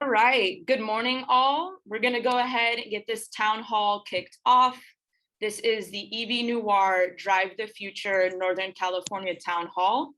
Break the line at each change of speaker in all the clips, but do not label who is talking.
All right, good morning all. We're gonna go ahead and get this town hall kicked off. This is the EV Noir Drive the Future Northern California Town Hall.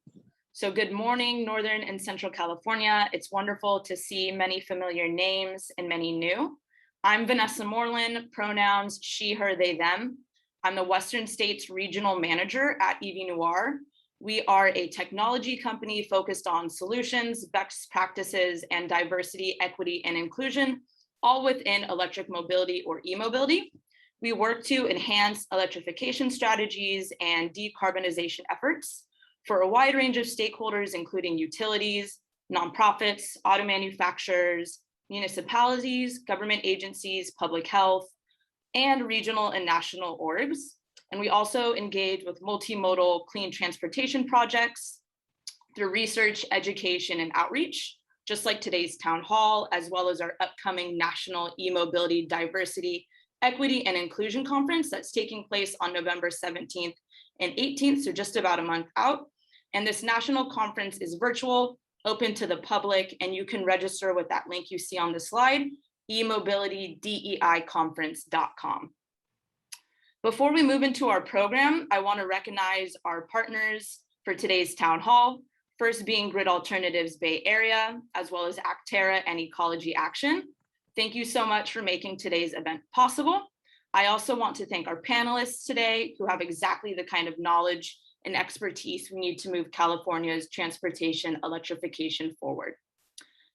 So good morning, Northern and Central California. It's wonderful to see many familiar names and many new. I'm Vanessa Moreland, pronouns she, her, they, them. I'm the Western States Regional Manager at EV Noir. We are a technology company focused on solutions, best practices, and diversity, equity, and inclusion, all within electric mobility or e-mobility. We work to enhance electrification strategies and decarbonization efforts for a wide range of stakeholders, including utilities, nonprofits, auto manufacturers, municipalities, government agencies, public health, and regional and national orgs. And we also engage with multimodal clean transportation projects through research, education, and outreach, just like today's town hall, as well as our upcoming National E-Mobility Diversity, Equity, and Inclusion Conference that's taking place on November 17th and 18th, so just about a month out. And this national conference is virtual, open to the public, and you can register with that link you see on the slide, emobilitydeiconference.com. Before we move into our program, I want to recognize our partners for today's town hall, first being Grid Alternatives Bay Area, as well as Acterra and Ecology Action. Thank you so much for making today's event possible. I also want to thank our panelists today who have exactly the kind of knowledge and expertise we need to move California's transportation electrification forward.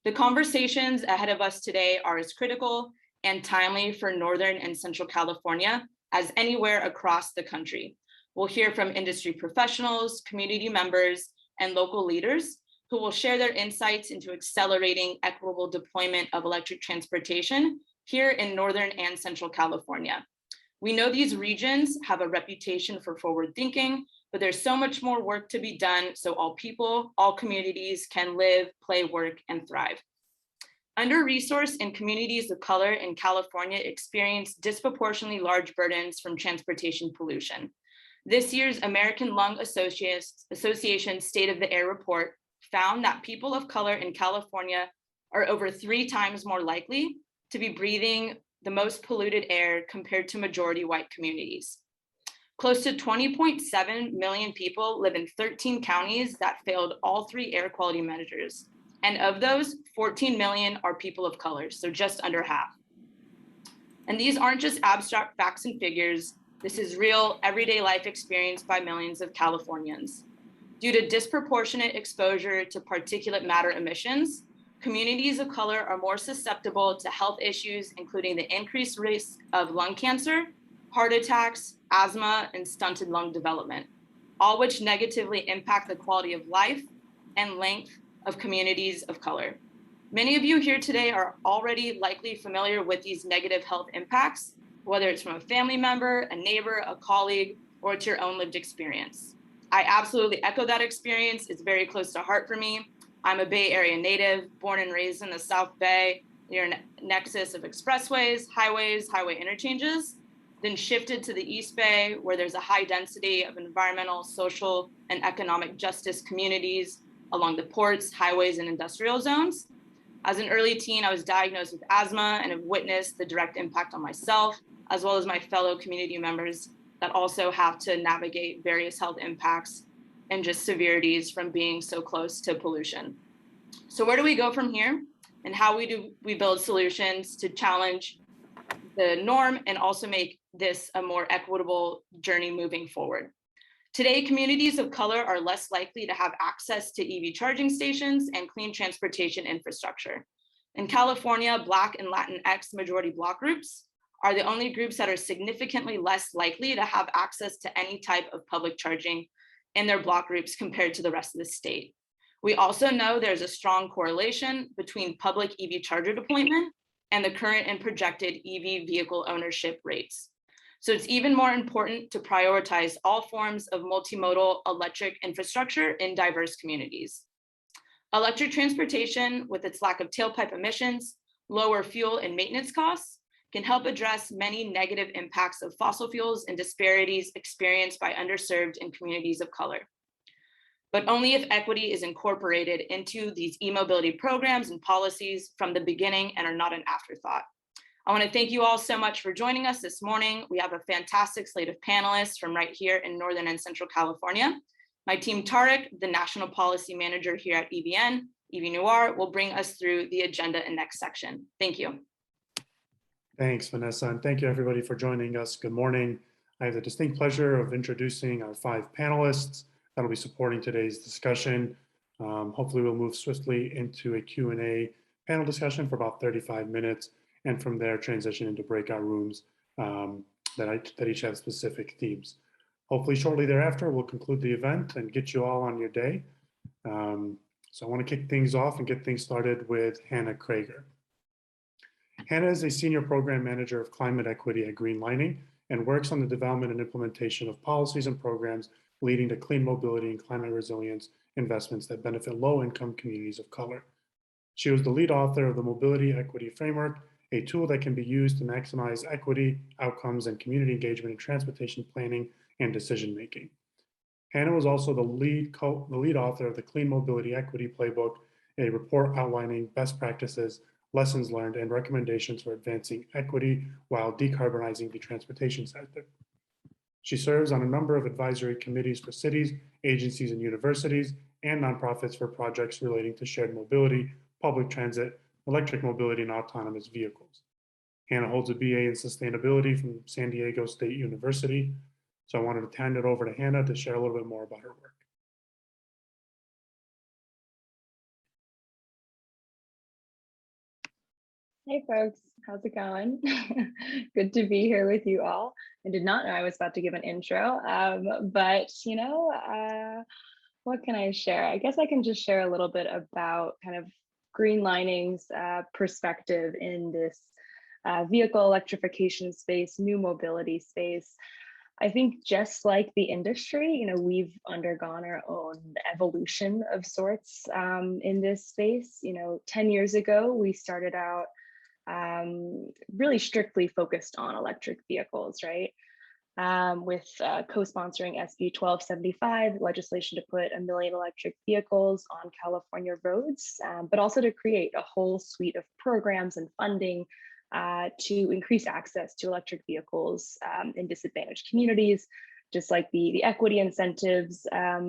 The conversations ahead of us today are as critical and timely for Northern and Central California as anywhere across the country. We'll hear from industry professionals, community members, and local leaders who will share their insights into accelerating equitable deployment of electric transportation here in Northern and Central California. We know these regions have a reputation for forward thinking, but there's so much more work to be done so all people, all communities can live, play, work, and thrive. Under-resourced and communities of color in California experience disproportionately large burdens from transportation pollution. This year's American Lung Association State of the Air report found that people of color in California are over 3 times more likely to be breathing the most polluted air compared to majority white communities. Close to 20.7 million people live in 13 counties that failed all 3 air quality measures. And of those, 14 million are people of color, so just under half. And these aren't just abstract facts and figures. This is real, everyday life experienced by millions of Californians. Due to disproportionate exposure to particulate matter emissions, communities of color are more susceptible to health issues, including the increased risk of lung cancer, heart attacks, asthma, and stunted lung development, all which negatively impact the quality of life and length of communities of color. Many of you here today are already likely familiar with these negative health impacts, whether it's from a family member, a neighbor, a colleague, or it's your own lived experience. I absolutely echo that experience. It's very close to heart for me. I'm a Bay Area native, born and raised in the South Bay, near a nexus of expressways, highways, highway interchanges, then shifted to the East Bay, where there's a high density of environmental, social, and economic justice communities along the ports, highways, and industrial zones. As an early teen, I was diagnosed with asthma and have witnessed the direct impact on myself, as well as my fellow community members that also have to navigate various health impacts and just severities from being so close to pollution. So where do we go from here? And how do we build solutions to challenge the norm and also make this a more equitable journey moving forward? Today, communities of color are less likely to have access to EV charging stations and clean transportation infrastructure. In California, Black and Latinx majority Bloc groups are the only groups that are significantly less likely to have access to any type of public charging in their Bloc groups compared to the rest of the state. We also know there's a strong correlation between public EV charger deployment and the current and projected EV vehicle ownership rates. So it's even more important to prioritize all forms of multimodal electric infrastructure in diverse communities. Electric transportation, with its lack of tailpipe emissions, lower fuel and maintenance costs, can help address many negative impacts of fossil fuels and disparities experienced by underserved and communities of color. but only if equity is incorporated into these e-mobility programs and policies from the beginning and are not an afterthought. I want to thank you all so much for joining us this morning. We have a fantastic slate of panelists from right here in Northern and Central California. My team Tarek, the National Policy Manager here at EVN, Evie Noir, will bring us through the agenda and next section. Thank you.
Thanks, Vanessa, and thank you everybody for joining us. Good morning. I have the distinct pleasure of introducing our 5 panelists that will be supporting today's discussion. Hopefully we'll move swiftly into a Q&A panel discussion for about 35 minutes, and from there transition into breakout rooms that each have specific themes. Hopefully shortly thereafter, we'll conclude the event and get you all on your day. So I want to kick things off and get things started with Hannah Crager. Hannah is a Senior Program Manager of Climate Equity at Green Lining and works on the development and implementation of policies and programs leading to clean mobility and climate resilience investments that benefit low-income communities of color. She was the lead author of the Mobility Equity Framework, a tool that can be used to maximize equity, outcomes, and community engagement in transportation planning and decision-making. Hannah was also the lead author of the Clean Mobility Equity Playbook, a report outlining best practices, lessons learned, and recommendations for advancing equity while decarbonizing the transportation sector. She serves on a number of advisory committees for cities, agencies, and universities, and nonprofits for projects relating to shared mobility, public transit, electric mobility, and autonomous vehicles. Hannah holds a BA in sustainability from San Diego State University. So I wanted to hand it over to Hannah to share a little bit more about her work.
Hey folks, how's it going? Good to be here with you all. I did not know I was about to give an intro, but you know, what can I share? I guess I can just share a little bit about kind of Green Lining's perspective in this vehicle electrification space, new mobility space. I think just like the industry, you know, we've undergone our own evolution of sorts in this space. You know, 10 years ago, we started out really strictly focused on electric vehicles, right? With co-sponsoring SB 1275, legislation to put 1 million electric vehicles on California roads, but also to create a whole suite of programs and funding to increase access to electric vehicles in disadvantaged communities, just like the equity incentives,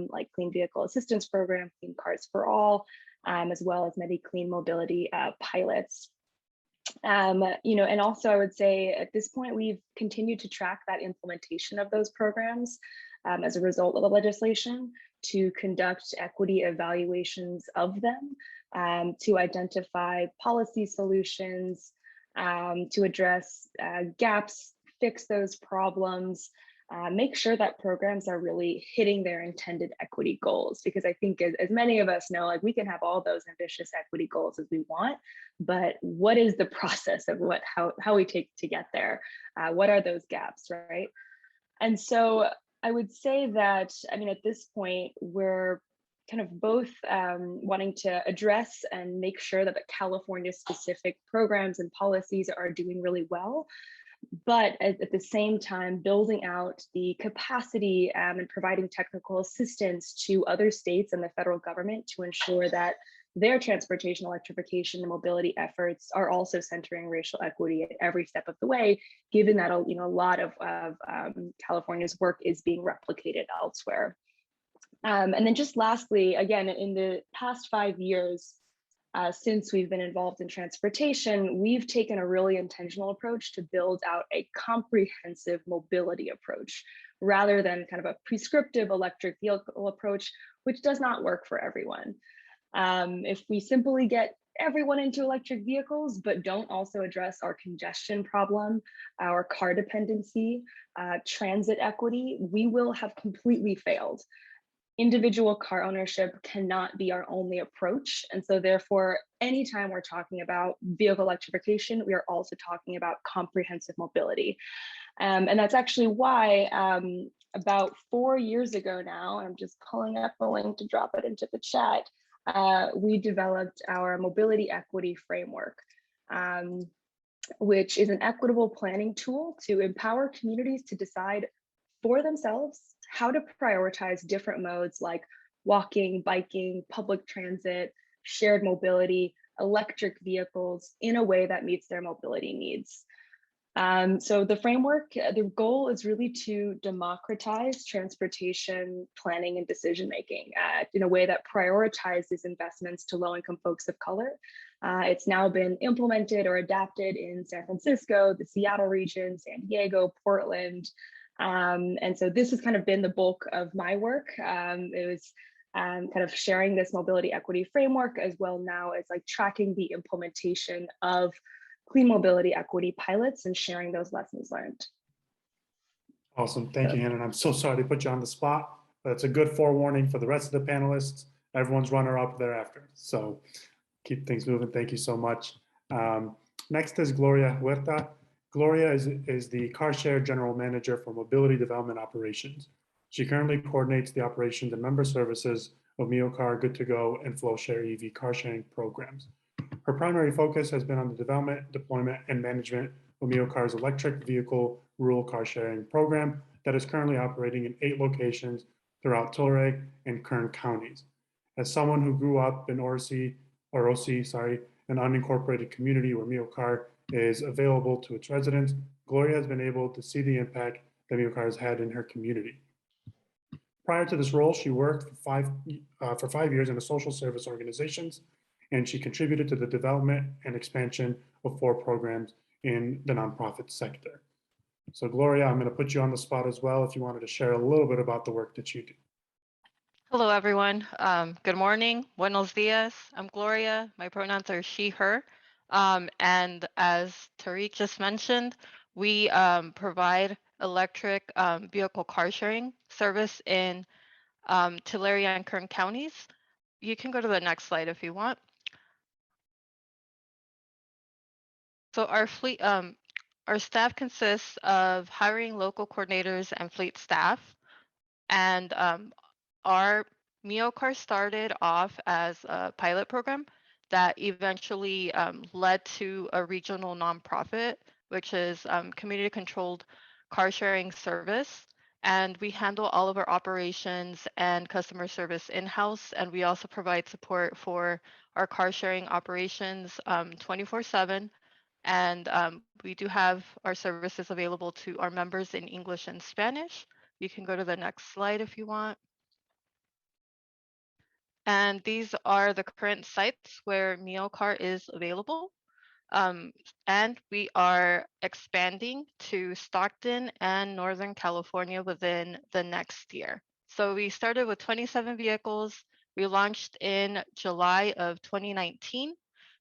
like Clean Vehicle Assistance Program, Clean Cars for All, as well as many clean mobility pilots. You know, and also I would say at this point, we've continued to track that implementation of those programs as a result of the legislation, to conduct equity evaluations of them, to identify policy solutions, to address gaps, fix those problems, make sure that programs are really hitting their intended equity goals. Because I think as many of us know, like we can have all those ambitious equity goals as we want, but what is the process of how we take to get there? What are those gaps, right? And so I would say that, I mean, at this point, we're kind of both wanting to address and make sure that the California specific programs and policies are doing really well, but at the same time building out the capacity and providing technical assistance to other states and the federal government to ensure that their transportation electrification and mobility efforts are also centering racial equity at every step of the way, given that a lot of California's work is being replicated elsewhere. And then just lastly, again, in the past 5 years, since we've been involved in transportation, we've taken a really intentional approach to build out a comprehensive mobility approach, rather than kind of a prescriptive electric vehicle approach, which does not work for everyone. If we simply get everyone into electric vehicles, but don't also address our congestion problem, our car dependency, transit equity, we will have completely failed. Individual car ownership cannot be our only approach. And so therefore, anytime we're talking about vehicle electrification, we are also talking about comprehensive mobility. And that's actually why about 4 years ago now, I'm just pulling up a link to drop it into the chat, we developed our mobility equity framework, which is an equitable planning tool to empower communities to decide for themselves how to prioritize different modes like walking, biking, public transit, shared mobility, electric vehicles in a way that meets their mobility needs. So the framework, the goal is really to democratize transportation planning and decision making in a way that prioritizes investments to low-income folks of color. It's now been implemented or adapted in San Francisco, the Seattle region, San Diego, Portland. And so this has kind of been the bulk of my work. It was kind of sharing this mobility equity framework, as well now as like tracking the implementation of clean mobility equity pilots and sharing those lessons learned.
Awesome. Thank you, Hannah. And I'm so sorry to put you on the spot, but it's a good forewarning for the rest of the panelists. Everyone's runner-up thereafter. So keep things moving. Thank you so much. Next is Gloria Huerta. Gloria is the car share general manager for mobility development operations. She currently coordinates the operations and member services of Miocar, Good to Go, and FlowShare EV car sharing programs. Her primary focus has been on the development, deployment, and management of Miocar's electric vehicle rural car sharing program that is currently operating in 8 locations throughout Tilray and Kern counties. As someone who grew up in OC, an unincorporated community where Miocar is available to its residents, Gloria has been able to see the impact that Miocar has had in her community. Prior to this role, she worked for 5 years in a social service organizations, and she contributed to the development and expansion of 4 programs in the nonprofit sector. So Gloria, I'm going to put you on the spot as well if you wanted to share a little bit about the work that you do.
Hello, everyone. Good morning. Buenos dias. I'm Gloria. My pronouns are she, her. And as Tariq just mentioned, we provide electric vehicle car sharing service in Tulare and Kern counties. You can go to the next slide if you want. So our fleet, our staff consists of hiring local coordinators and fleet staff. And our Miocar started off as a pilot program that eventually led to a regional nonprofit, which is community-controlled car sharing service. And we handle all of our operations and customer service in-house. And we also provide support for our car sharing operations 24/7. And we do have our services available to our members in English and Spanish. You can go to the next slide if you want. And these are the current sites where Miocar is available. And we are expanding to Stockton and Northern California within the next year. So we started with 27 vehicles. We launched in July of 2019.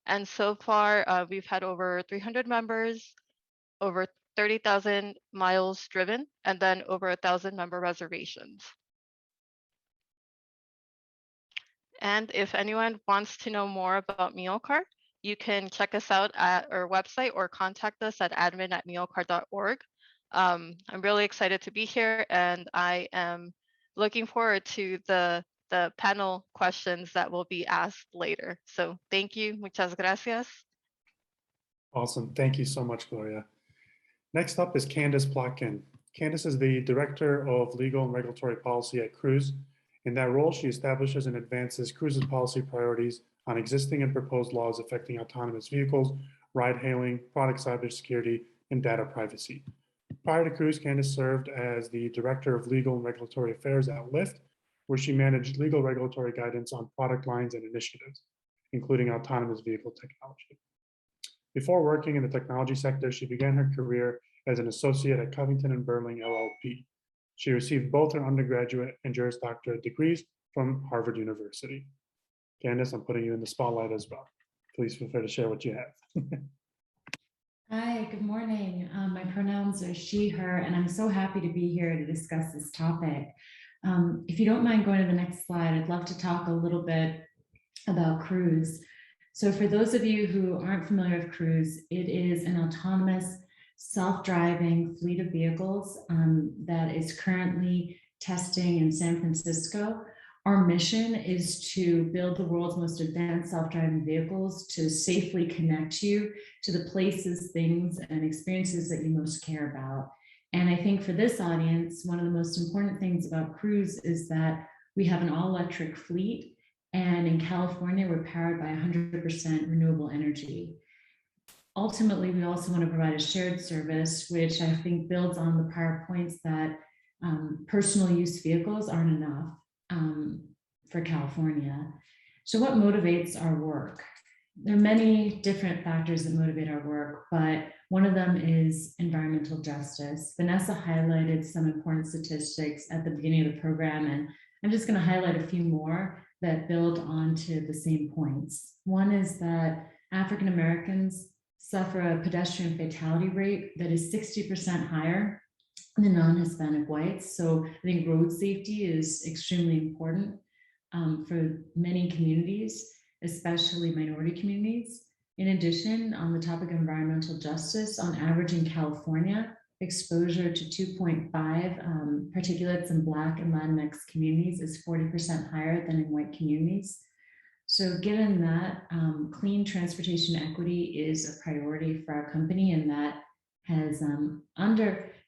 And so far, we've had over 300 members, over 30,000 miles driven, and then over 1,000 member reservations. And if anyone wants to know more about Miocar, you can check us out at our website or contact us at admin@miocar.org. I'm really excited to be here, and I am looking forward to the panel questions that will be asked later. So thank you. Muchas gracias.
Awesome. Thank you so much, Gloria. Next up is Candace Plotkin. Candace is the Director of Legal and Regulatory Policy at Cruise. In that role, she establishes and advances Cruise's policy priorities on existing and proposed laws affecting autonomous vehicles, ride-hailing, product cybersecurity, and data privacy. Prior to Cruise, Candace served as the Director of Legal and Regulatory Affairs at Lyft, where she managed legal regulatory guidance on product lines and initiatives, including autonomous vehicle technology. Before working in the technology sector, she began her career as an associate at Covington and Burling LLP. She received both her undergraduate and Juris Doctorate degrees from Harvard University. Candace, I'm putting you in the spotlight as well. Please feel free to share what you have.
Hi, good morning. My pronouns are she, her, and I'm so happy to be here to discuss this topic. If you don't mind going to the next slide, I'd love to talk a little bit about Cruise. So for those of you who aren't familiar with Cruise, it is an autonomous self-driving fleet of vehicles that is currently testing in San Francisco. Our mission is to build the world's most advanced self-driving vehicles to safely connect you to the places, things, and experiences that you most care about. And I think for this audience, one of the most important things about Cruise is that We have an all-electric fleet, and in California, we're powered by 100% renewable energy. Ultimately, we also want to provide a shared service, which I think builds on the prior points that personal use vehicles aren't enough for California. So what motivates our work? There are many different factors that motivate our work, but one of them is environmental justice. Vanessa highlighted some important statistics at the beginning of the program, and I'm just going to highlight a few more that build onto the same points. One is that African Americans suffer a pedestrian fatality rate that is 60% higher than non-Hispanic whites. So I think road safety is extremely important for many communities, especially minority communities. In addition, on the topic of environmental justice, on average in California, exposure to 2.5 particulates in Black and Latinx communities is 40% higher than in white communities. So given that, clean transportation equity is a priority for our company, and that has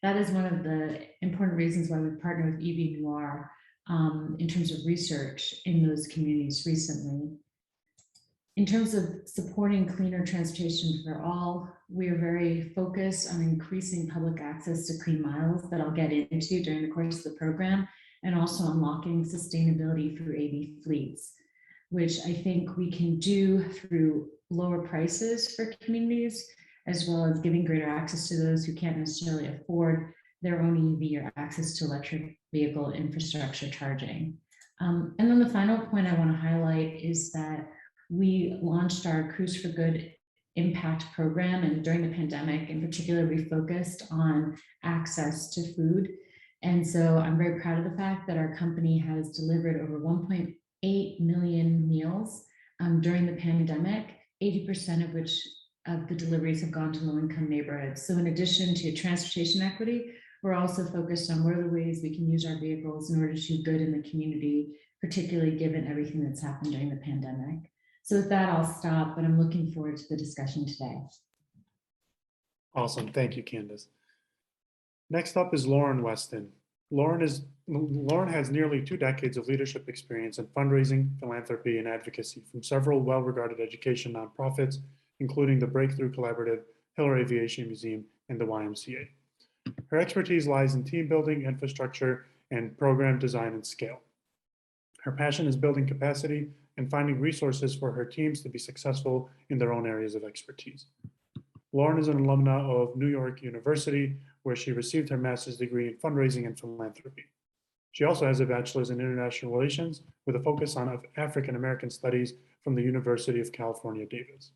that is one of the important reasons why we partnered with Miocar in terms of research in those communities recently. In terms of supporting cleaner transportation for all, we are very focused on increasing public access to clean miles that I'll get into during the course of the program, and also unlocking sustainability through AV fleets, which I think we can do through lower prices for communities, as well as giving greater access to those who can't necessarily afford their own EV or access to electric vehicle infrastructure charging. And then the final point I want to highlight is that we launched our Cruise for Good impact program, and during the pandemic in particular, we focused on access to food. And so I'm very proud of the fact that our company has delivered over 1.8 million meals during the pandemic, 80% of which of the deliveries have gone to low-income neighborhoods. So in addition to transportation equity, we're also focused on what are the ways we can use our vehicles in order to do good in the community, particularly given everything that's happened during the pandemic. So with that, I'll stop, but I'm looking forward to the discussion today.
Awesome. Thank you, Candace. Next up is Lauren Weston. Lauren has nearly 2 decades of leadership experience in fundraising, philanthropy, and advocacy from several well-regarded education nonprofits, including the Breakthrough Collaborative, Hiller Aviation Museum, and the YMCA. Her expertise lies in team building, infrastructure, and program design and scale. Her passion is building capacity and finding resources for her teams to be successful in their own areas of expertise. Lauren is an alumna of New York University, where she received her master's degree in fundraising and philanthropy. She also has a bachelor's in international relations with a focus on African American studies from the University of California, Davis.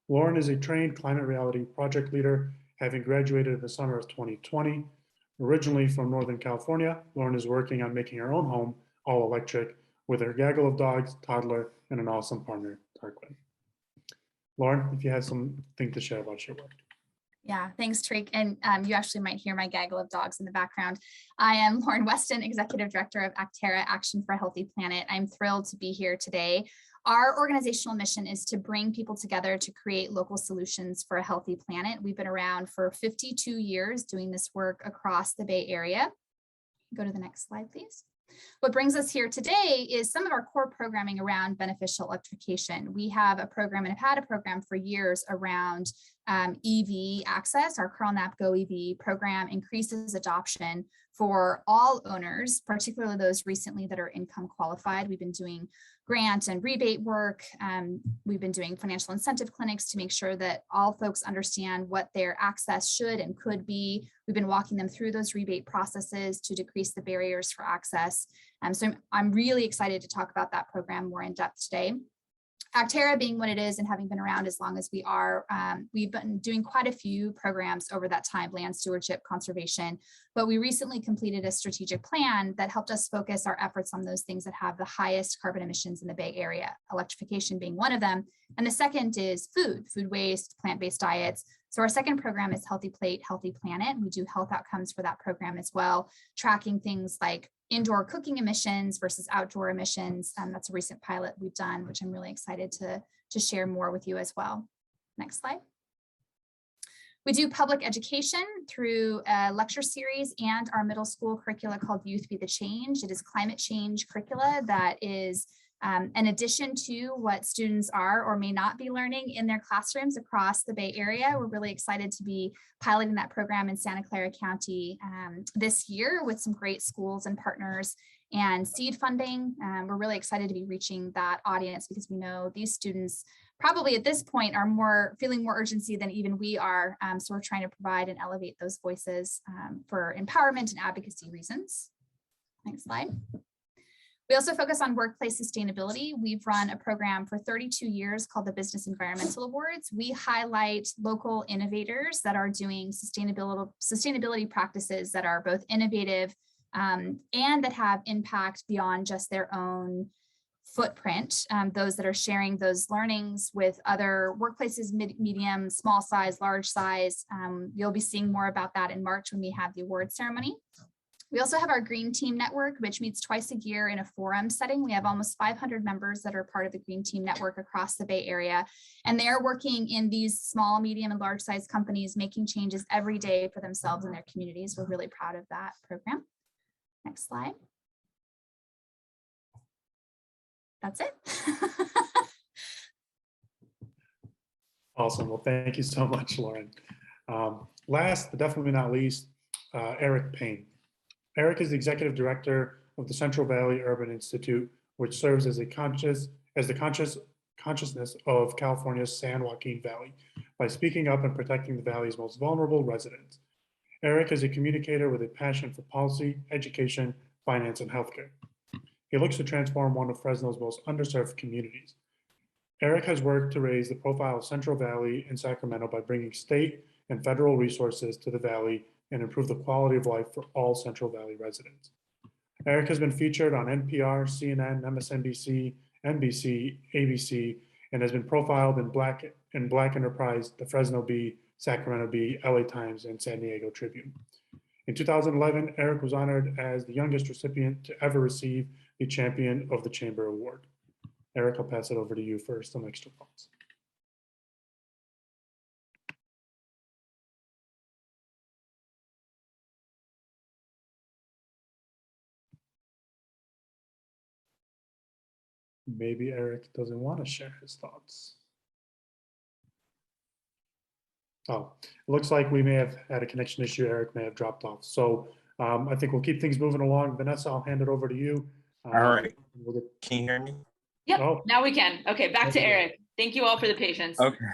Lauren is a trained climate reality project leader, having graduated in the summer of 2020. Originally from Northern California, Lauren is working on making her own home all electric with her gaggle of dogs, toddler, and an awesome partner, Tarquin. Lauren, if you have something to share about your work.
Yeah, thanks, Tariq. And you actually might hear my gaggle of dogs in the background. I am Lauren Weston, Executive Director of Acterra, Action for a Healthy Planet. I'm thrilled to be here today. Our organizational mission is to bring people together to create local solutions for a healthy planet. We've been around for 52 years doing this work across the Bay Area. Go to the next slide, please. What brings us here today is some of our core programming around beneficial electrification. We have a program and have had a program for years around EV access. Our CurlNap Go EV program increases adoption for all owners, particularly those recently that are income qualified. We've been doing grant and rebate work. We've been doing financial incentive clinics to make sure that all folks understand what their access should and could be. We've been walking them through those rebate processes to decrease the barriers for access. So I'm really excited to talk about that program more in depth today. Acterra being what it is and having been around as long as we are, we've been doing quite a few programs over that time, land stewardship, conservation, but we recently completed a strategic plan that helped us focus our efforts on those things that have the highest carbon emissions in the Bay Area, electrification being one of them. And the second is food waste, plant-based diets. So our second program is Healthy Plate, Healthy Planet. We do health outcomes for that program as well, tracking things like indoor cooking emissions versus outdoor emissions. That's a recent pilot we've done, which I'm really excited to share more with you as well. Next slide. We do public education through a lecture series and our middle school curricula called Youth Be the Change. It is climate change curricula that is in addition to what students are or may not be learning in their classrooms across the Bay Area. We're really excited to be piloting that program in Santa Clara County this year with some great schools and partners and seed funding. We're really excited to be reaching that audience because we know these students probably at this point are feeling more urgency than even we are. So we're trying to provide and elevate those voices for empowerment and advocacy reasons. Next slide. We also focus on workplace sustainability. We've run a program for 32 years called the Business Environmental Awards. We highlight local innovators that are doing sustainability practices that are both innovative and that have impact beyond just their own footprint, those that are sharing those learnings with other workplaces, medium, small size, large size. You'll be seeing more about that in March when we have the award ceremony. We also have our Green Team Network, which meets twice a year in a forum setting. We have almost 500 members that are part of the Green Team Network across the Bay Area, and they are working in these small, medium, and large size companies, making changes every day for themselves and their communities. We're really proud of that program. Next slide. That's it.
Awesome. Well, thank you so much, Lauren. Last, but definitely not least, Eric Payne. Eric is the executive director of the Central Valley Urban Institute, which serves as the consciousness of California's San Joaquin Valley by speaking up and protecting the valley's most vulnerable residents. Eric is a communicator with a passion for policy, education, finance, and healthcare. He looks to transform one of Fresno's most underserved communities. Eric has worked to raise the profile of Central Valley and Sacramento by bringing state and federal resources to the valley and improve the quality of life for all Central Valley residents. Eric has been featured on NPR, CNN, MSNBC, NBC, ABC, and has been profiled in Black Enterprise, the Fresno Bee, Sacramento Bee, LA Times, and San Diego Tribune. In 2011, Eric was honored as the youngest recipient to ever receive the Champion of the Chamber Award. Eric, I'll pass it over to you for some extra thoughts. Maybe Eric doesn't want to share his thoughts. Oh, it looks like we may have had a connection issue. Eric may have dropped off. So I think we'll keep things moving along. Vanessa, I'll hand it over to you.
All right. Can you hear me?
Yep,
Oh.
now we can. Okay, back to Eric. Thank you all for the patience.
Okay.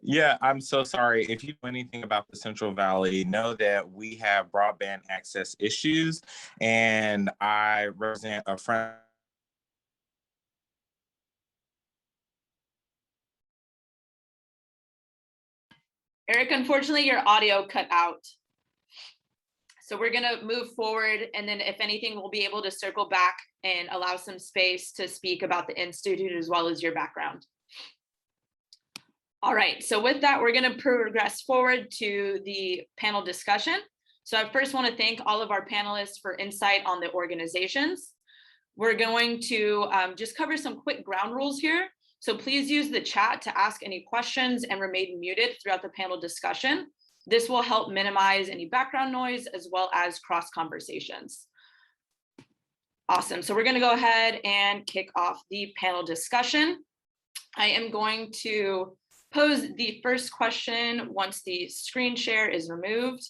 Yeah, I'm so sorry. If you know anything about the Central Valley, know that we have broadband access issues, and I represent a friend.
Eric, unfortunately, your audio cut out. So we're going to move forward, and then if anything, we'll be able to circle back and allow some space to speak about the Institute as well as your background. All right, so with that, we're going to progress forward to the panel discussion. So I first want to thank all of our panelists for insight on the organizations. We're going to just cover some quick ground rules here. So please use the chat to ask any questions and remain muted throughout the panel discussion. This will help minimize any background noise as well as cross conversations. Awesome, so we're gonna go ahead and kick off the panel discussion. I am going to pose the first question once the screen share is removed.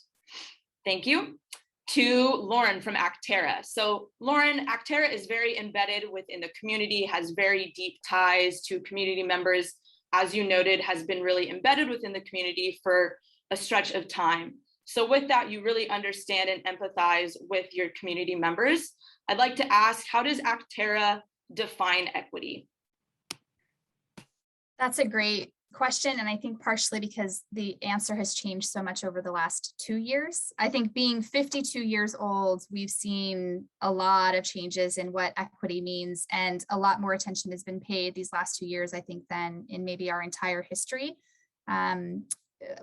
Thank you. To Lauren from Acterra. So Lauren, Acterra is very embedded within the community, has very deep ties to community members, as you noted, has been really embedded within the community for a stretch of time. So with that, you really understand and empathize with your community members. I'd like to ask, how does Acterra define equity?
That's a great question, and I think partially because the answer has changed so much over the last 2 years. I think being 52 years old, we've seen a lot of changes in what equity means, and a lot more attention has been paid these last 2 years, I think, than in maybe our entire history.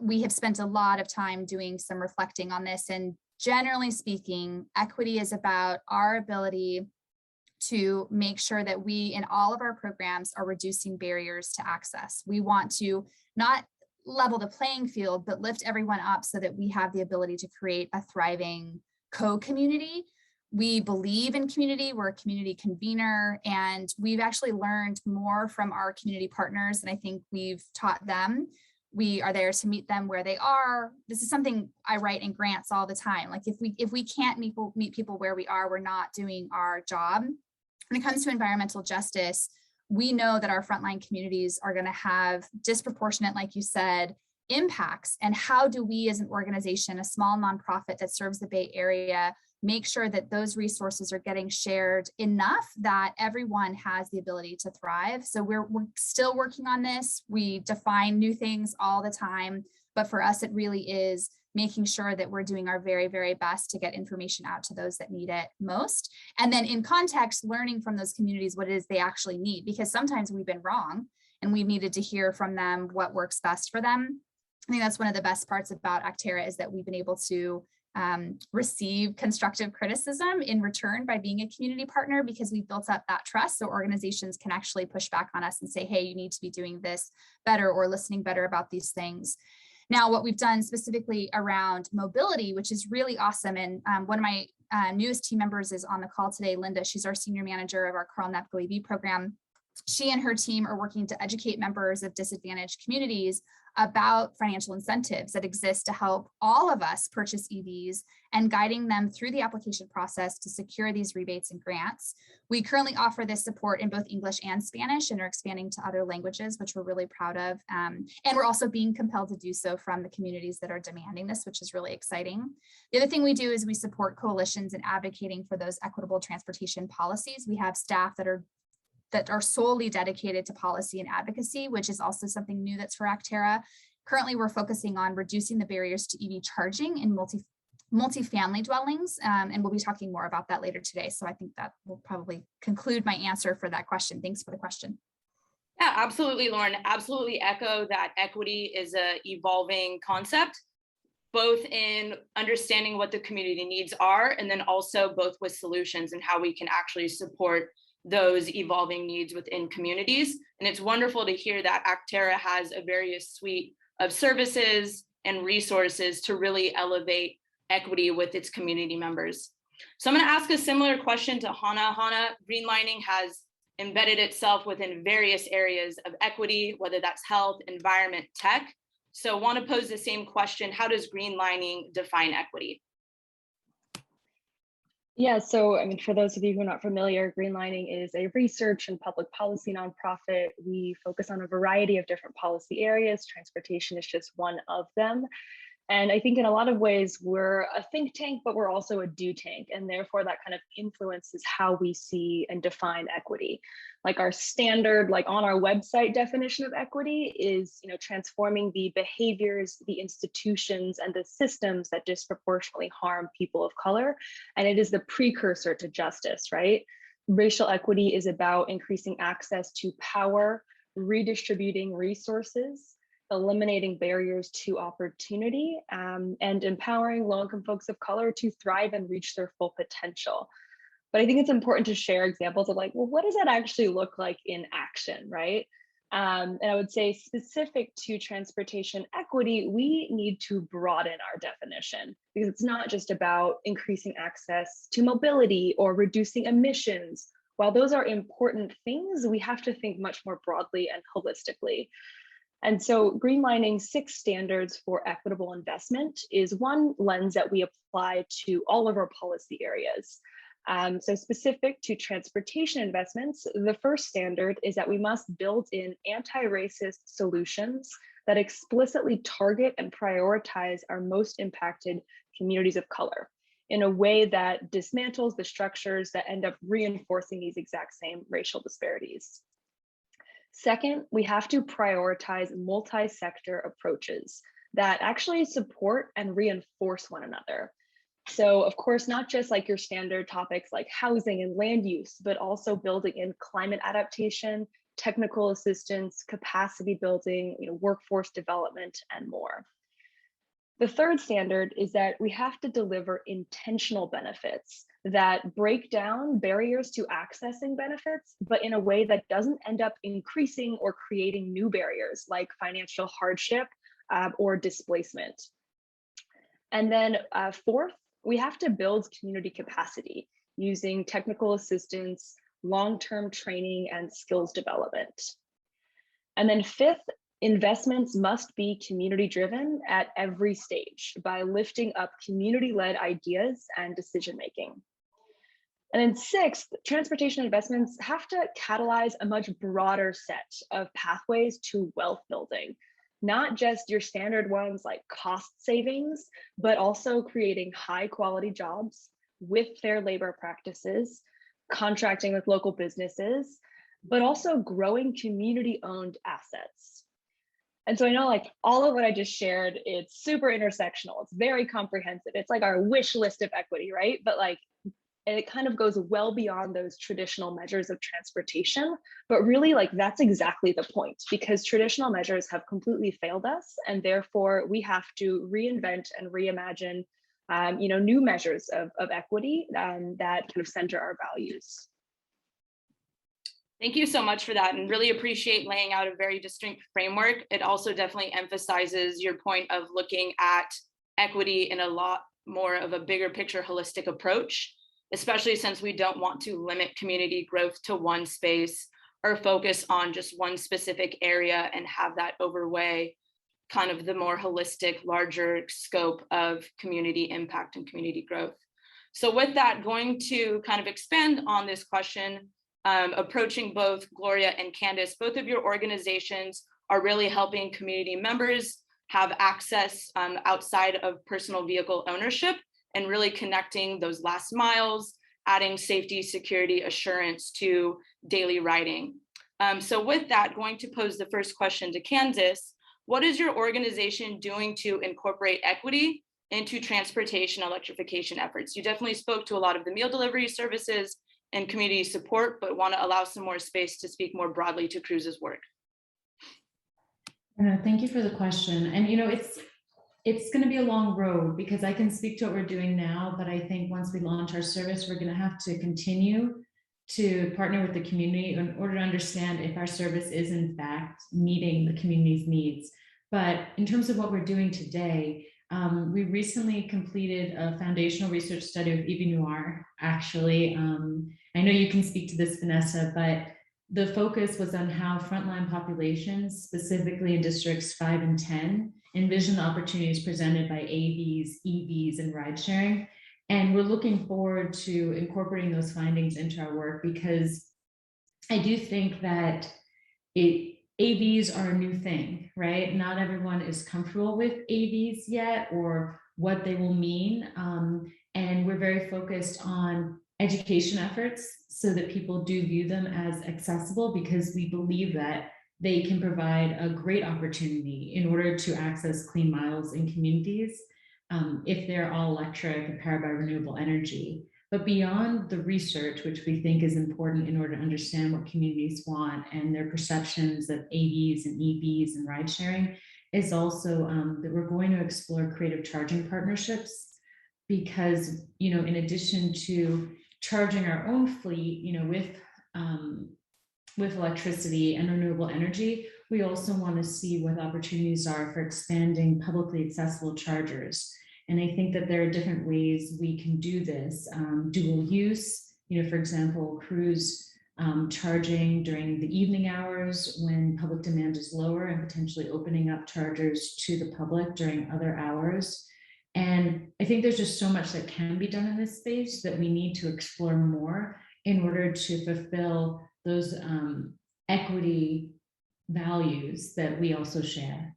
We have spent a lot of time doing some reflecting on this, and generally speaking, equity is about our ability to make sure that we, in all of our programs, are reducing barriers to access. We want to not level the playing field, but lift everyone up so that we have the ability to create a thriving co-community. We believe in community, we're a community convener, and we've actually learned more from our community partners than I think we've taught them. We are there to meet them where they are. This is something I write in grants all the time. Like if we can't meet people where we are, we're not doing our job. When it comes to environmental justice, we know that our frontline communities are going to have disproportionate, like you said, impacts. And how do we as an organization, a small nonprofit that serves the Bay Area, make sure that those resources are getting shared enough that everyone has the ability to thrive? So we're still working on this. We define new things all the time, but for us, it really is making sure that we're doing our very, very best to get information out to those that need it most. And then in context, learning from those communities what it is they actually need, because sometimes we've been wrong and we've needed to hear from them what works best for them. I think that's one of the best parts about Acterra, is that we've been able to receive constructive criticism in return by being a community partner, because we've built up that trust, so organizations can actually push back on us and say, hey, you need to be doing this better or listening better about these things. Now, what we've done specifically around mobility, which is really awesome, and one of my newest team members is on the call today, Linda. She's our senior manager of our Carl Nepco EV program. She and her team are working to educate members of disadvantaged communities about financial incentives that exist to help all of us purchase EVs, and guiding them through the application process to secure these rebates and grants. We currently offer this support in both English and Spanish, and are expanding to other languages, which we're really proud of. And we're also being compelled to do so from the communities that are demanding this, which is really exciting. The other thing we do is we support coalitions in advocating for those equitable transportation policies. We have staff that are solely dedicated to policy and advocacy, which is also something new that's for Acterra. Currently, we're focusing on reducing the barriers to EV charging in multi-family dwellings, and we'll be talking more about that later today. So I think that will probably conclude my answer for that question. Thanks for the question.
Yeah, absolutely, Lauren. Absolutely echo that equity is an evolving concept, both in understanding what the community needs are, and then also both with solutions and how we can actually support those evolving needs within communities. And it's wonderful to hear that Acterra has a various suite of services and resources to really elevate equity with its community members. So I'm going to ask a similar question to Hannah. Hannah, greenlining has embedded itself within various areas of equity, whether that's health, environment, tech. So I want to pose the same question: how does greenlining define equity?
Yeah, so I mean, for those of you who are not familiar, Greenlining is a research and public policy nonprofit. We focus on a variety of different policy areas. Transportation is just one of them. And I think in a lot of ways, we're a think tank, but we're also a do tank. And therefore that kind of influences how we see and define equity. Like our standard, like on our website definition of equity is, transforming the behaviors, the institutions, and the systems that disproportionately harm people of color. And it is the precursor to justice, right? Racial equity is about increasing access to power, redistributing resources, eliminating barriers to opportunity, and empowering low-income folks of color to thrive and reach their full potential. But I think it's important to share examples of like, well, what does that actually look like in action, right? And I would say specific to transportation equity, we need to broaden our definition, because it's not just about increasing access to mobility or reducing emissions. While those are important things, we have to think much more broadly and holistically. And so Greenlining's 6 standards for equitable investment is one lens that we apply to all of our policy areas. So specific to transportation investments, the first standard is that we must build in anti-racist solutions that explicitly target and prioritize our most impacted communities of color in a way that dismantles the structures that end up reinforcing these exact same racial disparities. Second, we have to prioritize multi-sector approaches that actually support and reinforce one another. So of course, not just like your standard topics like housing and land use, but also building in climate adaptation, technical assistance, capacity building, workforce development, and more. The third standard is that we have to deliver intentional benefits that break down barriers to accessing benefits, but in a way that doesn't end up increasing or creating new barriers like financial hardship, or displacement. And then fourth, we have to build community capacity using technical assistance, long-term training, and skills development. And then fifth, investments must be community-driven at every stage by lifting up community-led ideas and decision-making. And then sixth, transportation investments have to catalyze a much broader set of pathways to wealth building, not just your standard ones like cost savings, but also creating high quality jobs with fair labor practices, contracting with local businesses, but also growing community-owned assets. And so I know like all of what I just shared, it's super intersectional. It's very comprehensive. It's like our wish list of equity, right? But like, it kind of goes well beyond those traditional measures of transportation, but really like that's exactly the point, because traditional measures have completely failed us, and therefore we have to reinvent and reimagine new measures of equity that kind of center our values.
Thank you so much for that, and really appreciate laying out a very distinct framework. It also definitely emphasizes your point of looking at equity in a lot more of a bigger picture holistic approach, especially since we don't want to limit community growth to one space or focus on just one specific area and have that overweigh kind of the more holistic, larger scope of community impact and community growth. So with that, going to kind of expand on this question, approaching both Gloria and Candace, both of your organizations are really helping community members have access outside of personal vehicle ownership and really connecting those last miles, adding safety, security, assurance to daily riding. So with that, going to pose the first question to Candace. What is your organization doing to incorporate equity into transportation electrification efforts? You definitely spoke to a lot of the meal delivery services and community support, but want to allow some more space to speak more broadly to Cruz's work.
Thank you for the question. And it's going to be a long road, because I can speak to what we're doing now, but I think once we launch our service, we're going to have to continue to partner with the community in order to understand if our service is in fact meeting the community's needs. But in terms of what we're doing today, we recently completed a foundational research study with Miocar, actually. I know you can speak to this, Vanessa, but the focus was on how frontline populations, specifically in districts 5 and 10, envision the opportunities presented by AVs, EVs, and ride sharing. And we're looking forward to incorporating those findings into our work, because I do think that AVs are a new thing, right? Not everyone is comfortable with AVs yet or what they will mean. And we're very focused on education efforts so that people do view them as accessible, because we believe that they can provide a great opportunity in order to access clean miles in communities if they're all electric and powered by renewable energy. But beyond the research, which we think is important in order to understand what communities want and their perceptions of AVs and EVs and ride sharing, is also that we're going to explore creative charging partnerships, because, in addition to charging our own fleet, with electricity and renewable energy, we also want to see what opportunities are for expanding publicly accessible chargers. And I think that there are different ways we can do this. Dual use, for example, cruise charging during the evening hours when public demand is lower, and potentially opening up chargers to the public during other hours. And I think there's just so much that can be done in this space that we need to explore more in order to fulfill those equity values that we also share.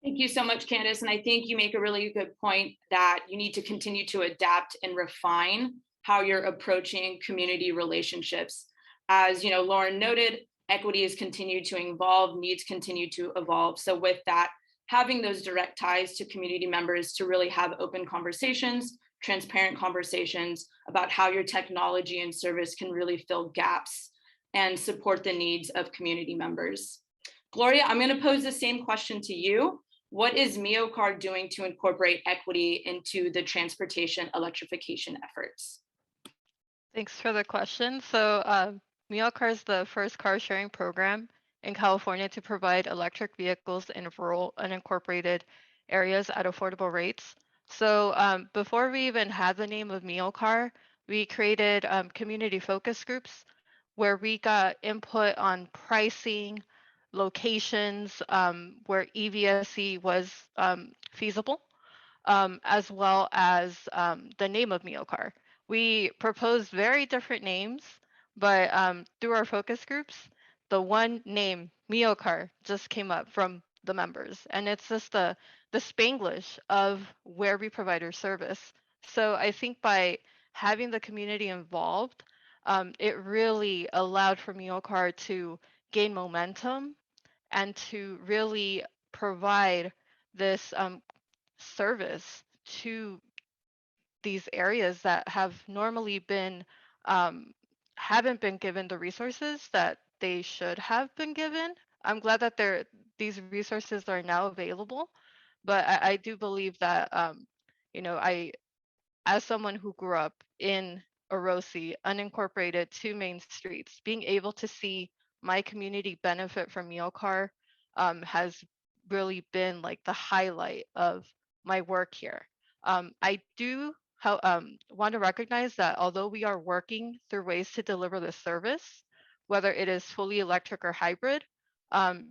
Thank you so much, Candace. And I think you make a really good point that you need to continue to adapt and refine how you're approaching community relationships. As Lauren noted, equity has continued to evolve, needs continue to evolve. So with that, having those direct ties to community members to really have open conversations, transparent conversations about how your technology and service can really fill gaps and support the needs of community members. Gloria, I'm going to pose the same question to you. What is Miocar doing to incorporate equity into the transportation electrification efforts?
Thanks for the question. So Miocar is the first car sharing program in California to provide electric vehicles in rural unincorporated areas at affordable rates. So before we even had the name of Miocar, we created community focus groups where we got input on pricing, locations where EVSE was feasible, as well as the name of Miocar. We proposed very different names, but through our focus groups, the one name, Miocar, just came up from the members. And it's just the Spanglish of where we provide our service. So I think by having the community involved, it really allowed for Miocar to gain momentum and to really provide this service to these areas that have normally been haven't been given the resources that they should have been given. I'm glad that these resources are now available, but I do believe that I, as someone who grew up in Orosi, unincorporated, two main streets, being able to see my community benefit from Miocar has really been like the highlight of my work here. I do want to recognize that although we are working through ways to deliver the service, whether it is fully electric or hybrid,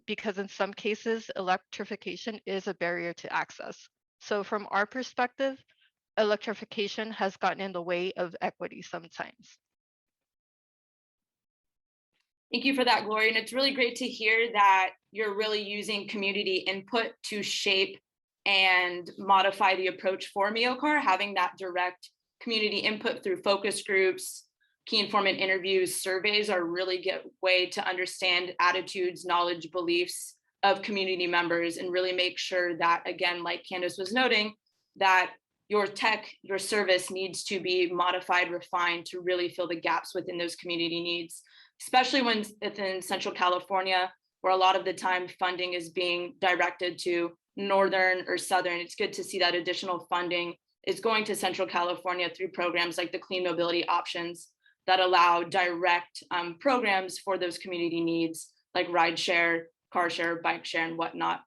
because in some cases, electrification is a barrier to access. So from our perspective, electrification has gotten in the way of equity sometimes.
Thank you for that, Gloria. And it's really great to hear that you're really using community input to shape and modify the approach for Miocar, having that direct community input through focus groups, key informant interviews, surveys are a really good way to understand attitudes, knowledge, beliefs of community members, and really make sure that, again, like Candace was noting, that your tech, your service needs to be modified, refined to really fill the gaps within those community needs, especially when within Central California, where a lot of the time funding is being directed to Northern or Southern. It's good to see that additional funding is going to Central California through programs like the Clean Mobility Options that allow direct programs for those community needs, like ride share, car share, bike share, and whatnot.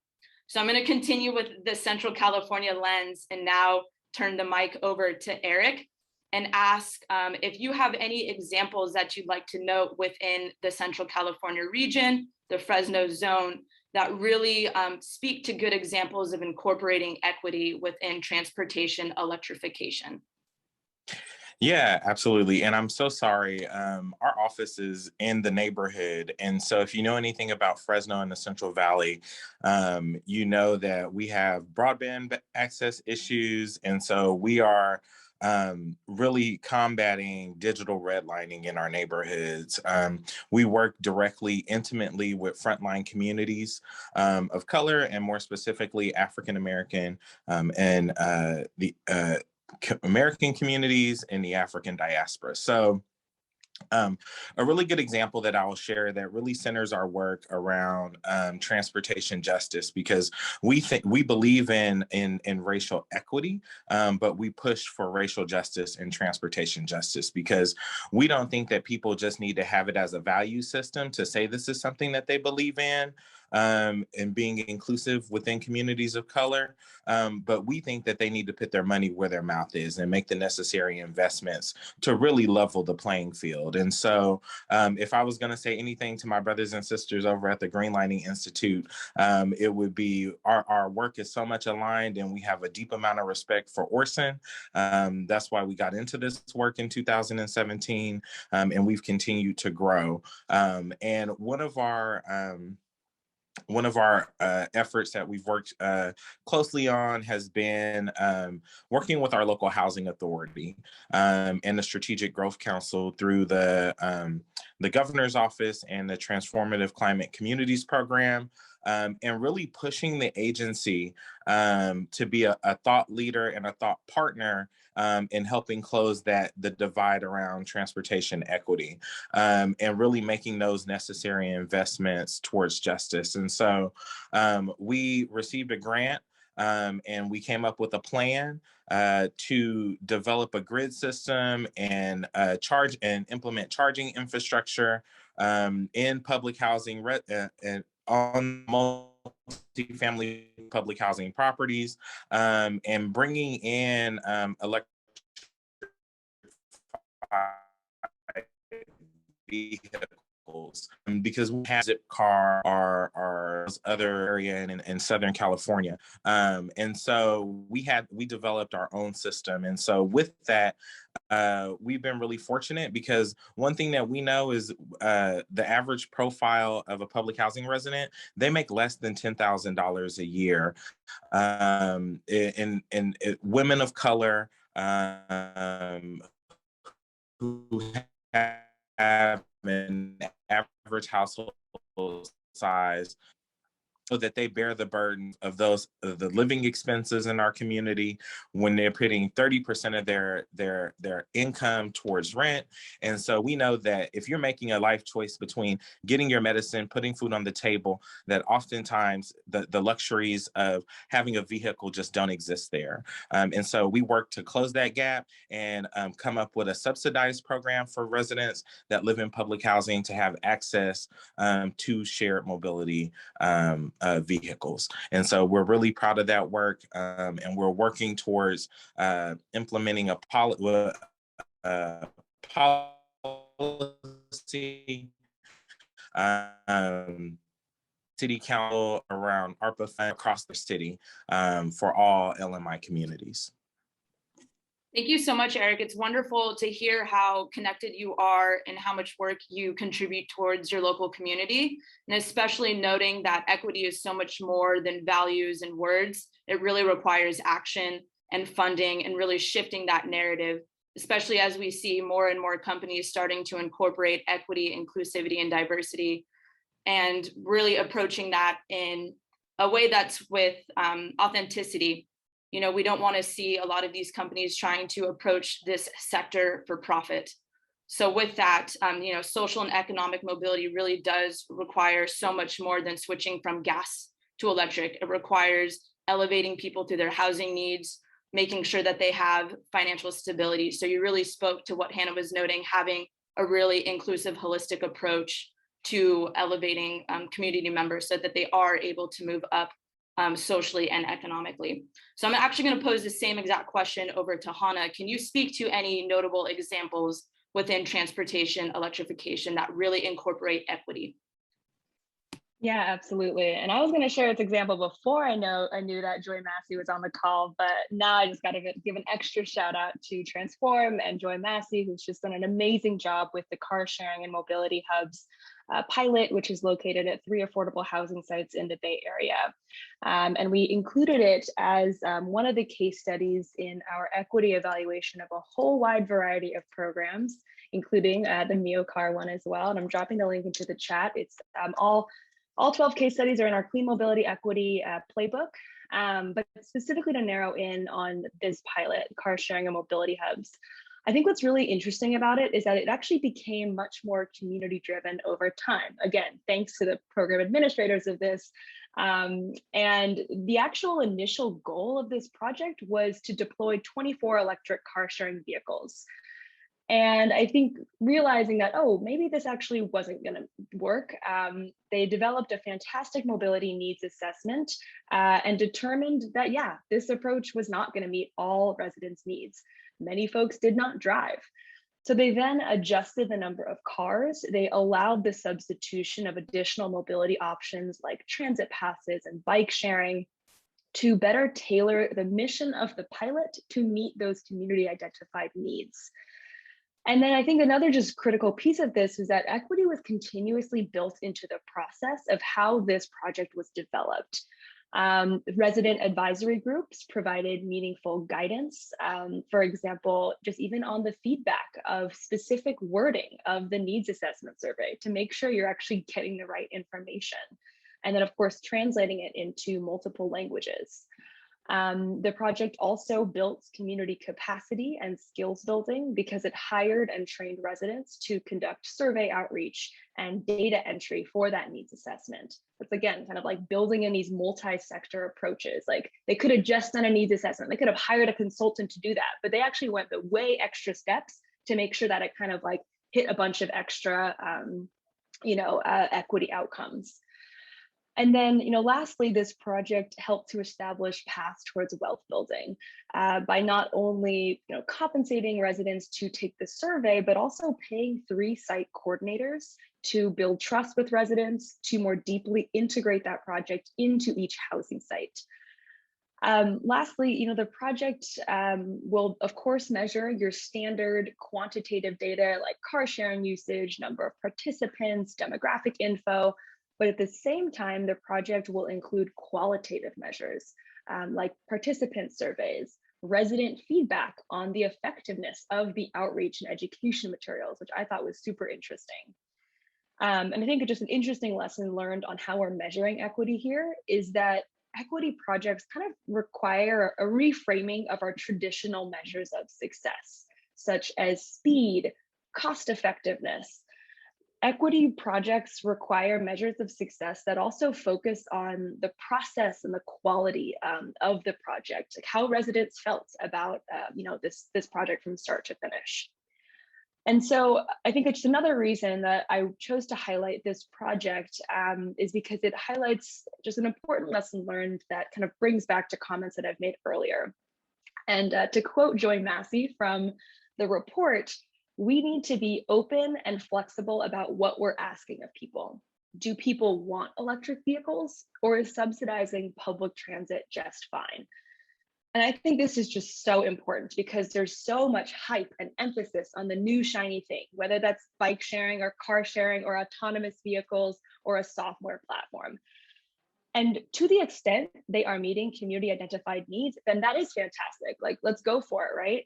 So I'm going to continue with the Central California lens and now turn the mic over to Eric and ask if you have any examples that you'd like to note within the Central California region, the Fresno zone, that really speak to good examples of incorporating equity within transportation electrification.
Yeah, absolutely. And I'm so sorry. Our office is in the neighborhood. And so if you know anything about Fresno and the Central Valley, you know that we have broadband access issues. And so we are really combating digital redlining in our neighborhoods. We work directly, intimately with frontline communities of color, and more specifically African American and the American communities in the African diaspora. So a really good example that I will share that really centers our work around transportation justice, because we believe in racial equity, but we push for racial justice and transportation justice, because we don't think that people just need to have it as a value system to say this is something that they believe in. And being inclusive within communities of color. But we think that they need to put their money where their mouth is and make the necessary investments to really level the playing field. And so if I was going to say anything to my brothers and sisters over at the Greenlining Institute, it would be our work is so much aligned, and we have a deep amount of respect for Orson. That's why we got into this work in 2017, and we've continued to grow. And one of our efforts that we've worked closely on has been working with our local housing authority and the Strategic Growth Council through the governor's office and the Transformative Climate Communities program, and really pushing the agency to be a thought leader and a thought partner in helping close the divide around transportation equity, and really making those necessary investments towards justice. And so we received a grant, and we came up with a plan to develop a grid system and charge and implement charging infrastructure in public housing and on multi-family public housing properties, and bringing in electric vehicles, because we have Zipcar, our other area in Southern California. And so we developed our own system. And so with that, we've been really fortunate, because one thing that we know is the average profile of a public housing resident, they make less than $10,000 a year. In women of color, who have an average household size, so that they bear the burden of the living expenses in our community when they're putting 30% of their income towards rent. And so we know that if you're making a life choice between getting your medicine, putting food on the table, that oftentimes the luxuries of having a vehicle just don't exist there. And so we work to close that gap and come up with a subsidized program for residents that live in public housing to have access to shared mobility vehicles. And so we're really proud of that work, and we're working towards implementing a policy city council around ARPA fund across the city for all LMI communities.
Thank you so much, Eric. It's wonderful to hear how connected you are and how much work you contribute towards your local community, and especially noting that equity is so much more than values and words. It really requires action and funding and really shifting that narrative, especially as we see more and more companies starting to incorporate equity, inclusivity, and diversity, and really approaching that in a way that's with authenticity. You know, we don't want to see a lot of these companies trying to approach this sector for profit. So with that, you know, social and economic mobility really does require so much more than switching from gas to electric. It requires elevating people through their housing needs, making sure that they have financial stability. So you really spoke to what Hannah was noting, having a really inclusive, holistic approach to elevating community members so that they are able to move up socially and economically. So I'm actually going to pose the same exact question over to Hannah. Can you speak to any notable examples within transportation electrification that really incorporate equity?
Yeah, absolutely. And I was going to share this example before I knew that Joy Massey was on the call, but now I just got to give an extra shout out to Transform and Joy Massey, who's just done an amazing job with the car sharing and mobility hubs pilot, which is located at 3 affordable housing sites in the Bay Area. And we included it as one of the case studies in our equity evaluation of a whole wide variety of programs, including the Miocar one as well. And I'm dropping the link into the chat. It's all 12 case studies are in our Clean Mobility Equity playbook, but specifically to narrow in on this pilot, car sharing and mobility hubs. I think what's really interesting about it is that it actually became much more community driven over time. Again, thanks to the program administrators of this. And the actual initial goal of this project was to deploy 24 electric car sharing vehicles. And I think realizing that, oh, maybe this actually wasn't going to work, they developed a fantastic mobility needs assessment and determined that, yeah, this approach was not going to meet all residents' needs. Many folks did not drive. So they then adjusted the number of cars. They allowed the substitution of additional mobility options like transit passes and bike sharing to better tailor the mission of the pilot to meet those community identified needs. And then I think another just critical piece of this is that equity was continuously built into the process of how this project was developed. Resident advisory groups provided meaningful guidance. For example, just even on the feedback of specific wording of the needs assessment survey to make sure you're actually getting the right information. And then of course, translating it into multiple languages. The project also built community capacity and skills building because it hired and trained residents to conduct survey outreach and data entry for that needs assessment. It's again, kind of like building in these multi-sector approaches. Like they could have just done a needs assessment. They could have hired a consultant to do that, but they actually went the way extra steps to make sure that it kind of like hit a bunch of extra equity outcomes. And then, lastly, this project helped to establish paths towards wealth building by not only, compensating residents to take the survey, but also paying 3 site coordinators to build trust with residents to more deeply integrate that project into each housing site. Lastly, the project will, of course, measure your standard quantitative data like car sharing usage, number of participants, demographic info. But at the same time, the project will include qualitative measures like participant surveys, resident feedback on the effectiveness of the outreach and education materials, which I thought was super interesting. And I think just an interesting lesson learned on how we're measuring equity here is that equity projects kind of require a reframing of our traditional measures of success, such as speed, cost effectiveness. Equity projects require measures of success that also focus on the process and the quality of the project, like how residents felt about this project from start to finish. And so I think it's another reason that I chose to highlight this project is because it highlights just an important lesson learned that kind of brings back to comments that I've made earlier. And to quote Joy Massey from the report, we need to be open and flexible about what we're asking of people. Do people want electric vehicles, or is subsidizing public transit just fine? And I think this is just so important because there's so much hype and emphasis on the new shiny thing, whether that's bike sharing or car sharing or autonomous vehicles or a software platform. And to the extent they are meeting community identified needs, then that is fantastic. Like, let's go for it, right?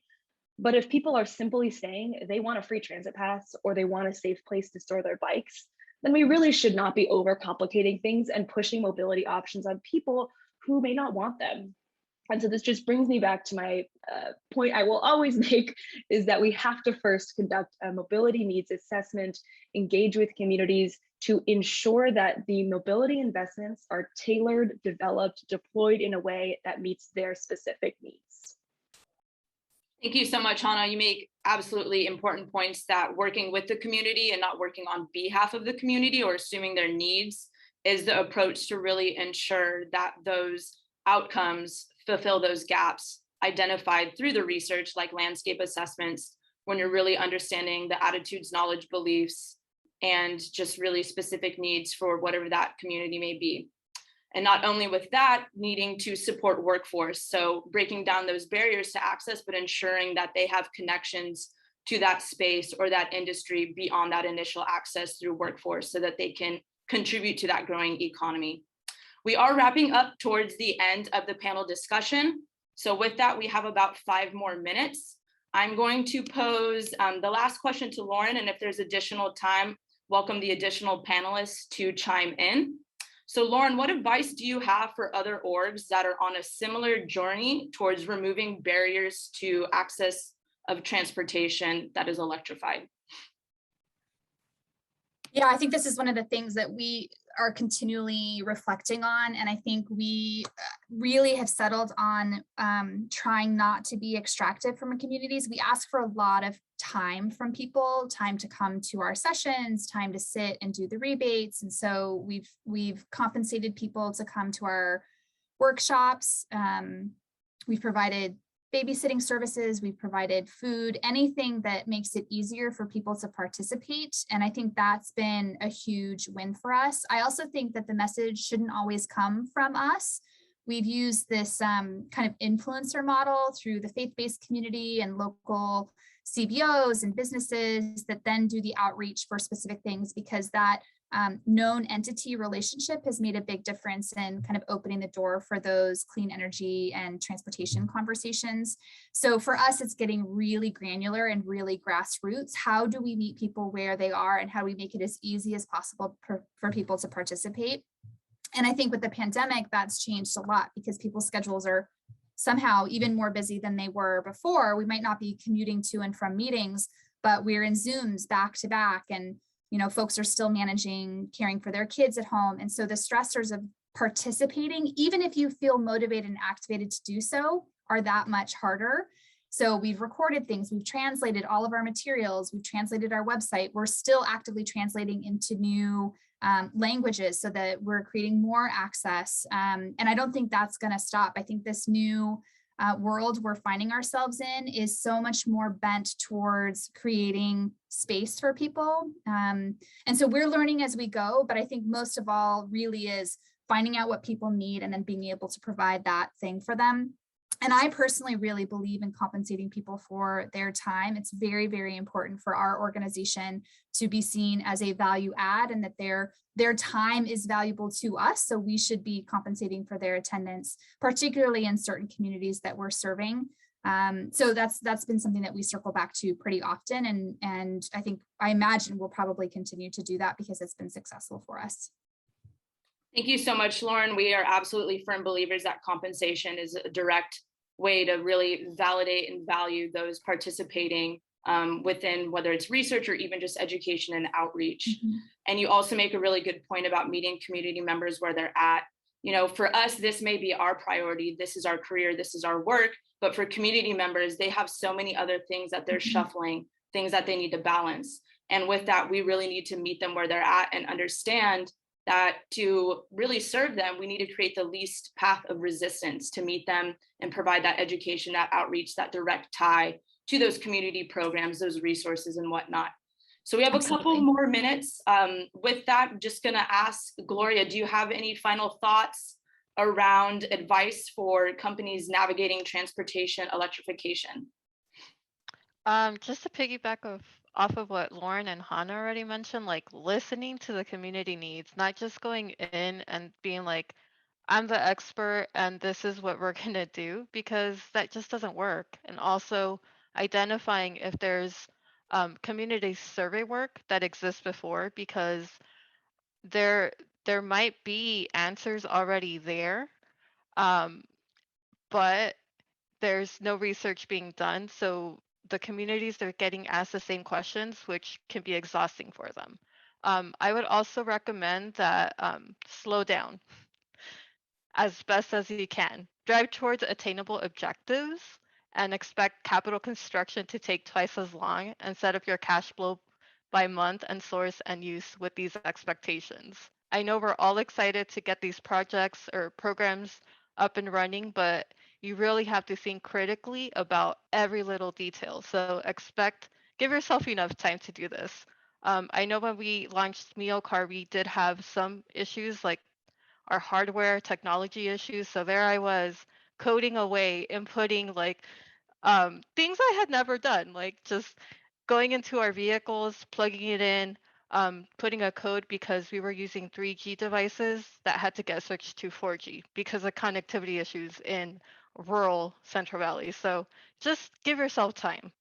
But if people are simply saying they want a free transit pass or they want a safe place to store their bikes, then we really should not be overcomplicating things and pushing mobility options on people who may not want them. And so this just brings me back to my point I will always make, is that we have to first conduct a mobility needs assessment, engage with communities to ensure that the mobility investments are tailored, developed, deployed in a way that meets their specific needs.
Thank you so much, Hannah. You make absolutely important points that working with the community and not working on behalf of the community or assuming their needs is the approach to really ensure that those outcomes fulfill those gaps identified through the research, like landscape assessments, when you're really understanding the attitudes, knowledge, beliefs, and just really specific needs for whatever that community may be. And not only with that, needing to support workforce. So breaking down those barriers to access, but ensuring that they have connections to that space or that industry beyond that initial access through workforce so that they can contribute to that growing economy. We are wrapping up towards the end of the panel discussion. So with that, we have about 5 more minutes. I'm going to pose the last question to Lauren, and if there's additional time, welcome the additional panelists to chime in. So Lauren, what advice do you have for other orgs that are on a similar journey towards removing barriers to access of transportation that is electrified?
Yeah, I think this is one of the things that we are continually reflecting on. And I think we really have settled on trying not to be extractive from our communities. We ask for a lot of time from people, time to come to our sessions, time to sit and do the rebates. And so we've compensated people to come to our workshops. We've provided babysitting services, we've provided food, anything that makes it easier for people to participate. And I think that's been a huge win for us. I also think that the message shouldn't always come from us. We've used this kind of influencer model through the faith-based community and local CBOs and businesses that then do the outreach for specific things, because that known entity relationship has made a big difference in kind of opening the door for those clean energy and transportation conversations. So for us, it's getting really granular and really grassroots. How do we meet people where they are, and how do we make it as easy as possible for people to participate? And I think with the pandemic, that's changed a lot because people's schedules are somehow even more busy than they were before. We might not be commuting to and from meetings, but we're in Zooms back to back, and folks are still managing caring for their kids at home. And so the stressors of participating, even if you feel motivated and activated to do so, are that much harder. So we've recorded things, we've translated all of our materials, we've translated our website. We're still actively translating into new languages so that we're creating more access. And I don't think that's going to stop. I think this new world we're finding ourselves in is so much more bent towards creating space for people. And so we're learning as we go, but I think most of all really is finding out what people need and then being able to provide that thing for them. And I personally really believe in compensating people for their time. It's very, very important for our organization to be seen as a value add and that their time is valuable to us. So we should be compensating for their attendance, particularly in certain communities that we're serving. So that's been something that we circle back to pretty often. And I imagine we'll probably continue to do that because it's been successful for us.
Thank you so much, Lauren. We are absolutely firm believers that compensation is a direct way to really validate and value those participating within, whether it's research or even just education and outreach. Mm-hmm. And you also make a really good point about meeting community members where they're at. You know, for us, this may be our priority. This is our career. This is our work. But for community members, they have so many other things that they're shuffling, things that they need to balance. And with that, we really need to meet them where they're at and understand that to really serve them, we need to create the least path of resistance to meet them and provide that education, that outreach, that direct tie to those community programs, those resources and whatnot. So we have a couple more minutes. With that, I'm just gonna ask Gloria, do you have any final thoughts around advice for companies navigating transportation electrification?
Just to piggyback off of what Lauren and Hannah already mentioned, like listening to the community needs, not just going in and being like, I'm the expert and this is what we're going to do, because that just doesn't work. And also identifying if there's community survey work that exists before, because there might be answers already there, but there's no research being done. So the communities, they're getting asked the same questions, which can be exhausting for them. I would also recommend that slow down as best as you can. Drive towards attainable objectives and expect capital construction to take twice as long, and set up your cash flow by month and source and use with these expectations. I know we're all excited to get these projects or programs up and running, but you really have to think critically about every little detail. So give yourself enough time to do this. I know when we launched Miocar, we did have some issues like our hardware technology issues. So there I was coding away, inputting like things I had never done, like just going into our vehicles, plugging it in, putting a code because we were using 3G devices that had to get switched to 4G because of connectivity issues in rural Central Valley. So just give yourself time.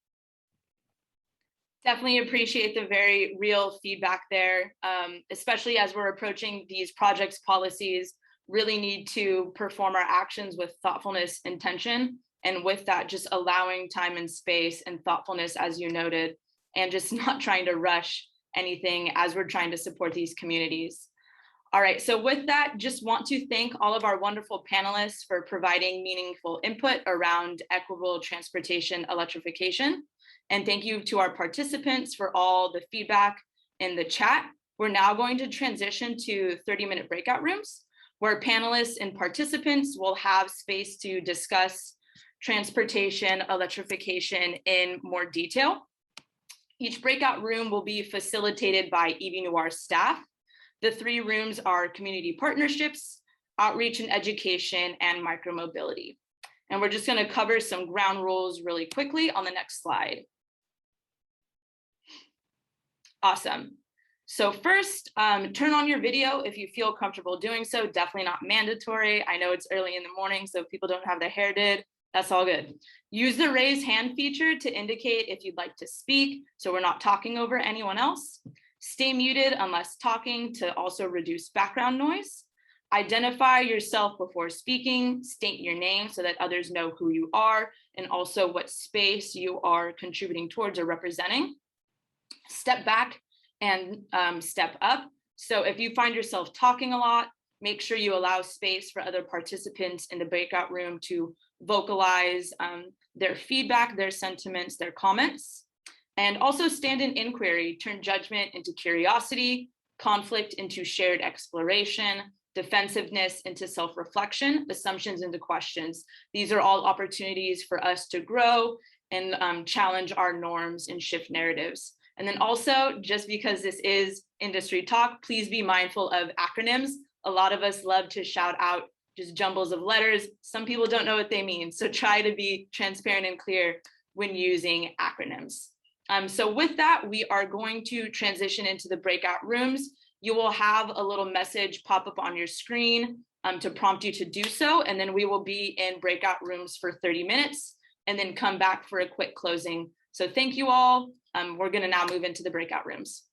Definitely appreciate the very real feedback there, especially as we're approaching these projects, policies, really need to perform our actions with thoughtfulness, intention, and with that, just allowing time and space and thoughtfulness, as you noted, and just not trying to rush anything as we're trying to support these communities. All right, so with that, just want to thank all of our wonderful panelists for providing meaningful input around equitable transportation electrification. And thank you to our participants for all the feedback in the chat. We're now going to transition to 30-minute breakout rooms, where panelists and participants will have space to discuss transportation electrification in more detail. Each breakout room will be facilitated by EV Noir staff. The 3 rooms are community partnerships, outreach and education, and micromobility. And we're just going to cover some ground rules really quickly on the next slide. Awesome. So first, turn on your video if you feel comfortable doing so. Definitely not mandatory. I know it's early in the morning, so if people don't have their hair did, that's all good. Use the raise hand feature to indicate if you'd like to speak, so we're not talking over anyone else. Stay muted unless talking to also reduce background noise. Identify yourself before speaking. State your name so that others know who you are and also what space you are contributing towards or representing. Step back and step up. So if you find yourself talking a lot, make sure you allow space for other participants in the breakout room to vocalize their feedback, their sentiments, their comments, and also stand in inquiry, turn judgment into curiosity, conflict into shared exploration, defensiveness into self-reflection, assumptions into questions. These are all opportunities for us to grow and challenge our norms and shift narratives. And then also, just because this is industry talk, please be mindful of acronyms. A lot of us love to shout out just jumbles of letters. Some people don't know what they mean. So try to be transparent and clear when using acronyms. So with that, we are going to transition into the breakout rooms. You will have a little message pop up on your screen to prompt you to do so. And then we will be in breakout rooms for 30 minutes and then come back for a quick closing. So thank you all. We're going to now move into the breakout rooms.